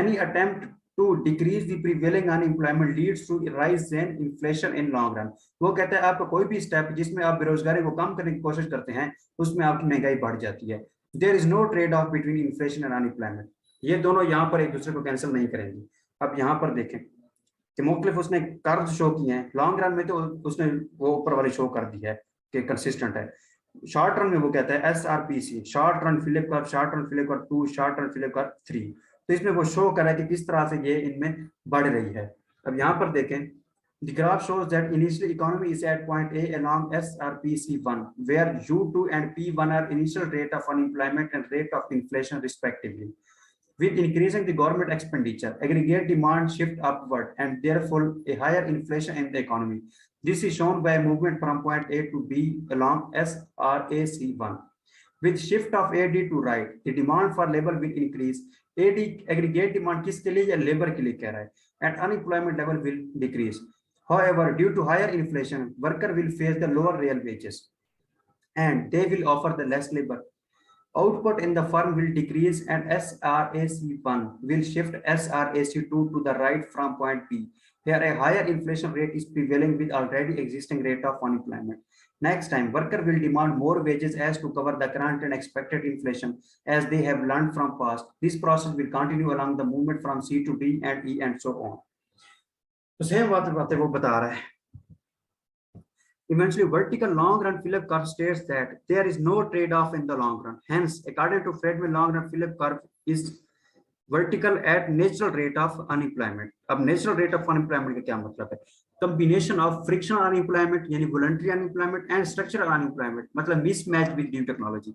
Any attempt to decrease the prevailing unemployment leads to rise in inflation in long run. वो कहता है आपका कोई भी स्टेप जिसमें आप बेरोजगारी को कम करने की कोशिश करते हैं उसमें आपकी महंगाई बढ़ जाती है। There is no trade off between inflation and unemployment. ये दोनों यहाँ पर एक दूसरे को कैंसिल नहीं करेंगे। अब यहाँ पर देखें कि मुख्तलिफ उसने कर्व शो किए हैं। लॉन्ग रन में तो उसने वो ऊपर वाली शो कर दी है कि कंसिस्टेंट है। शॉर्ट रन में वो कहता है SRPC, short run Philip curve, short run Philip curve 2, short run Philip curve 3। तो इसमें वो शो कर रहा है कि किस तरह से ये इनमें बढ़ रही है। अब यहाँ पर देखें, the graph shows that initially economy is at point A along SRPC1, where U2 and P1 are initial rate of unemployment and rate of inflation respectively. With increasing the government expenditure, aggregate demand shift upward and therefore a higher inflation in the economy. This is shown by a movement from point A to B along SRAC1. With shift of AD to right, the demand for labor will increase. AD aggregate demand किसके लिए या labor के लिए कह रहा है, and unemployment level will decrease. However, due to higher inflation, worker will face the lower real wages and they will offer the less labor. Output in the firm will decrease and SRAC1 will shift SRAC2 to the right from point B. Here a higher inflation rate is prevailing with already existing rate of unemployment. Next time, worker will demand more wages as to cover the current and expected inflation as they have learned from past. This process will continue along the movement from C to D and E and so on. तो same बातें वो बता रहा है। Eventually, vertical long run Philip curve states that there is no trade-off in the long run. Hence, according to Friedman, long run Philip curve is vertical at natural rate of unemployment. अब natural rate of unemployment का क्या मतलब है? Combination of frictional unemployment यानी voluntary unemployment and structural unemployment, मतलब mismatch with new technology.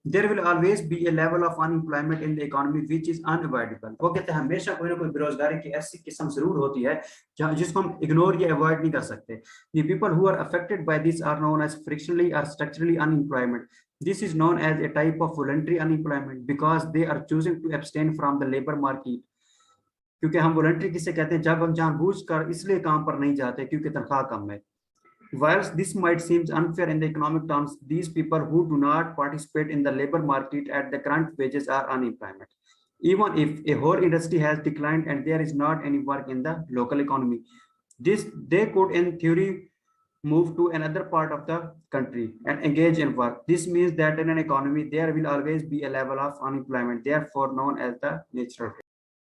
There will always be a level of unemployment in the economy which is unavoidable. वो कहते हैं हमेशा कोई ना कोई बेरोजगारी की ऐसी किस्म जरूर होती है जिसको हम इग्नोर या अवॉइड नहीं कर सकते। The people who are affected by this are known as frictionally or structurally unemployment. This is known as a type of voluntary unemployment because they are choosing to abstain from the labor market. क्योंकि हम voluntary किसे कहते हैं, जब हम जानबूझकर इसलिए काम पर नहीं जाते क्योंकि तनख्वाह कम है। Whilst this might seem unfair in the economic terms, these people who do not participate in the labor market at the current wages are unemployment. Even if a whole industry has declined and there is not any work in the local economy, they could in theory move to another part of the country and engage in work. This means that in an economy there will always be a level of unemployment, therefore known as the natural rate.